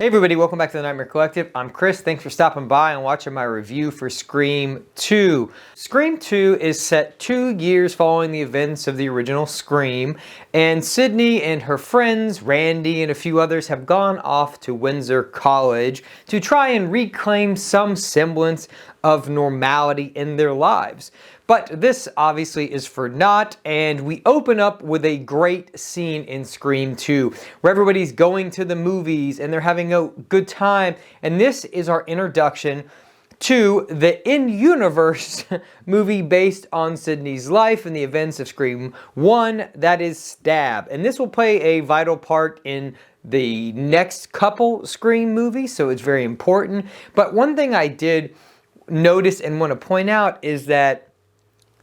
Hey everybody, welcome back to the Nightmare Collective. I'm Chris. Thanks for stopping by and watching my review for Scream 2. Scream 2 is set 2 years following the events of the original Scream, and Sydney and her friends, Randy and a few others, have gone off to Windsor College to try and reclaim some semblance of normality in their lives. But this obviously is for naught, and we open up with a great scene in Scream 2 where everybody's going to the movies and they're having a good time, and this is our introduction to the in-universe movie based on Sydney's life and the events of Scream 1, that is Stab. And this will play a vital part in the next couple Scream movies, so it's very important. But one thing I did notice and want to point out is that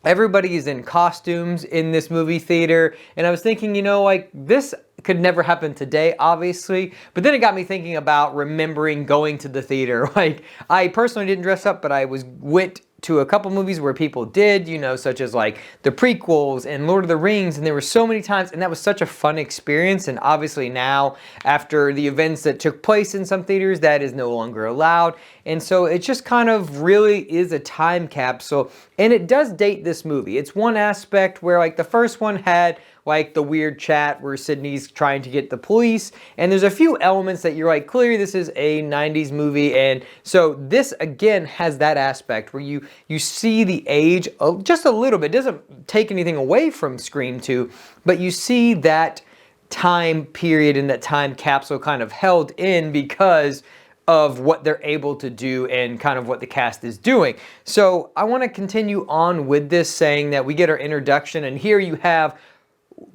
everybody is in costumes in this movie theater, and I was thinking, you know, like, this could never happen today, obviously, but then it got me thinking about remembering going to the theater. Like, I personally didn't dress up, but I went to a couple movies where people did, you know, such as like the prequels and Lord of the Rings, and there were so many times, and that was such a fun experience. And obviously now, after the events that took place in some theaters, that is no longer allowed. And so it just kind of really is a time capsule, and it does date this movie. It's one aspect where, like, the first one had like the weird chat where Sydney's trying to get the police, and there's a few elements that you're like, clearly this is a 90s movie. And so this again has that aspect where you see the age just a little bit. It doesn't take anything away from Scream 2, but you see that time period and that time capsule kind of held in because of what they're able to do and kind of what the cast is doing. So I want to continue on with this, saying that we get our introduction, and here you have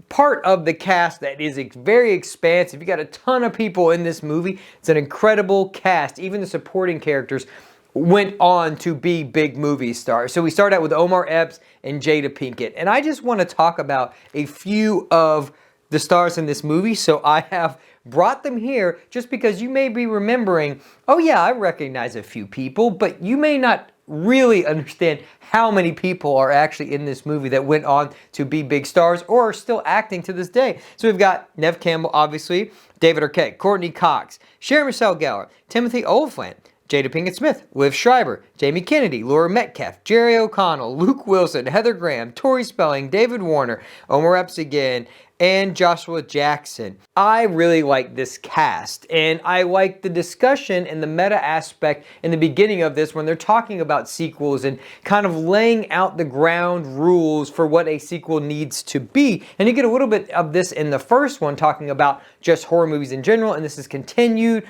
part of the cast that is very expansive. You got a ton of people in this movie. It's an incredible cast. Even the supporting characters went on to be big movie stars. So we start out with Omar Epps and Jada Pinkett, and I just want to talk about a few of the stars in this movie. So I have brought them here just because you may be remembering, oh yeah, I recognize a few people, but you may not really understand how many people are actually in this movie that went on to be big stars or are still acting to this day. So we've got Neve Campbell, obviously, David Arquette, Courteney Cox, Sarah Michelle Gellar, Timothy Olyphant, Jada Pinkett Smith, Liv Schreiber, Jamie Kennedy, Laura Metcalf, Jerry O'Connell, Luke Wilson, Heather Graham, Tori Spelling, David Warner, Omar Epps again, and Joshua Jackson. I really like this cast, and I like the discussion and the meta aspect in the beginning of this when they're talking about sequels and kind of laying out the ground rules for what a sequel needs to be. And you get a little bit of this in the first one, talking about just horror movies in general, and this is continued.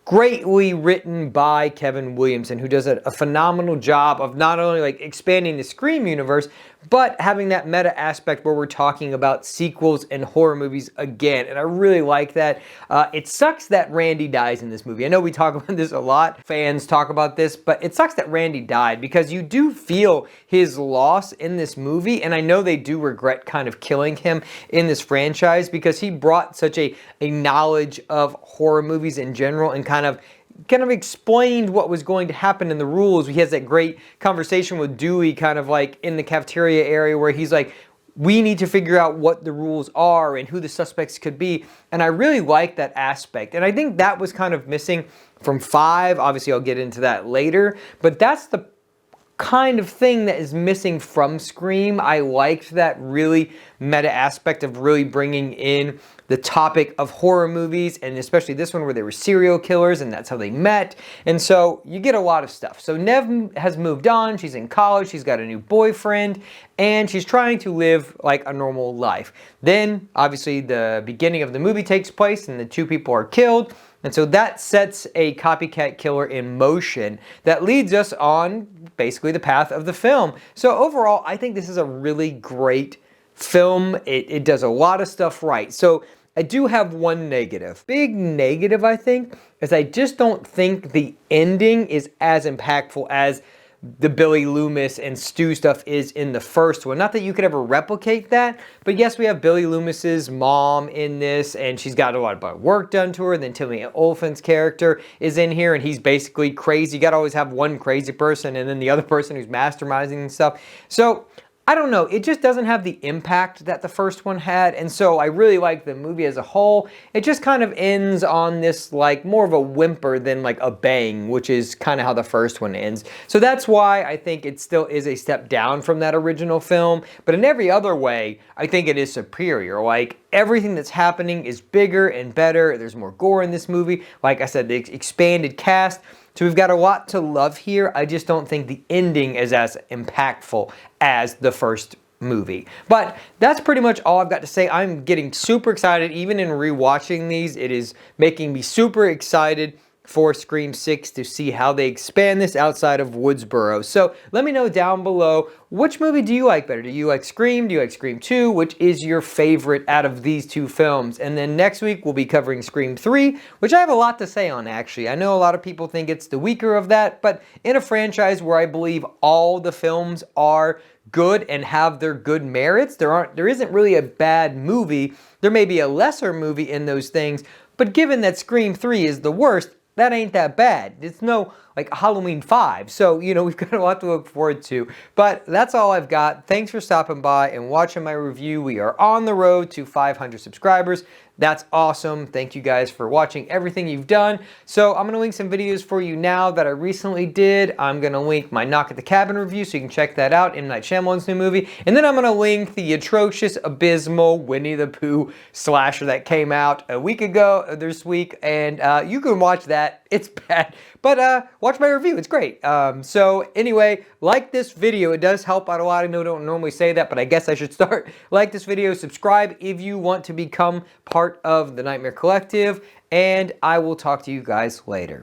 Greatly written by Kevin Williamson, who does a phenomenal job of not only like expanding the Scream universe, but having that meta aspect where we're talking about sequels and horror movies again. And I really like that. It sucks that Randy dies in this movie. I know we talk about this a lot. Fans talk about this, but it sucks that Randy died because you do feel his loss in this movie. And I know they do regret kind of killing him in this franchise because he brought such a knowledge of horror movies in general and kind of explained what was going to happen in the rules. He has that great conversation with Dewey kind of like in the cafeteria area where he's like, we need to figure out what the rules are and who the suspects could be. And I really like that aspect. And I think that was kind of missing from 5. Obviously, I'll get into that later. But that's the kind of thing that is missing from Scream. I liked that really meta aspect of really bringing in the topic of horror movies, and especially this one where they were serial killers and that's how they met. And so you get a lot of stuff. So Neve has moved on. She's in college. She's got a new boyfriend, and she's trying to live like a normal life. Then obviously the beginning of the movie takes place and the 2 people are killed. And so that sets a copycat killer in motion that leads us on basically the path of the film. So overall, I think this is a really great film. It does a lot of stuff right. So I do have one negative. Big negative, I think, is I just don't think the ending is as impactful as the Billy Loomis and Stu stuff is in the first one. Not that you could ever replicate that, but yes, we have Billy Loomis's mom in this, and she's got a lot of work done to her. And then Timothy Olyphant's character is in here, and he's basically crazy. You gotta always have one crazy person and then the other person who's masterminding and stuff. So I don't know, it just doesn't have the impact that the first one had, and so I really like the movie as a whole. It just kind of ends on this like more of a whimper than like a bang, which is kind of how the first one ends. So that's why I think it still is a step down from that original film, but in every other way, I think it is superior. Like, everything that's happening is bigger and better. There's more gore in this movie. Like I said, the expanded cast. So we've got a lot to love here. I just don't think the ending is as impactful as the first movie. But that's pretty much all I've got to say. I'm getting super excited. Even in rewatching these, it is making me super excited for Scream 6 to see how they expand this outside of Woodsboro. So let me know down below, which movie do you like better? Do you like Scream? Do you like Scream 2? Which is your favorite out of these two films? And then next week we'll be covering Scream 3, which I have a lot to say on actually. I know a lot of people think it's the weaker of that, but in a franchise where I believe all the films are good and have their good merits, there isn't really a bad movie. There may be a lesser movie in those things, but given that Scream 3 is the worst, that ain't that bad. It's no like Halloween 5. So, you know, we've got a lot to look forward to. But that's all I've got. Thanks for stopping by and watching my review. We are on the road to 500 subscribers. That's awesome. Thank you guys for watching everything you've done. So I'm going to link some videos for you now that I recently did. I'm going to link my Knock at the Cabin review so you can check that out, M. Night Shyamalan's new movie. And then I'm going to link the atrocious, abysmal Winnie the Pooh slasher that came out a week ago this week. And you can watch that. It's bad. But watch my review. It's great. So anyway, like this video. It does help out a lot. I know I don't normally say that, but I guess I should start. Like this video. Subscribe if you want to become part of the Nightmare Collective. And I will talk to you guys later.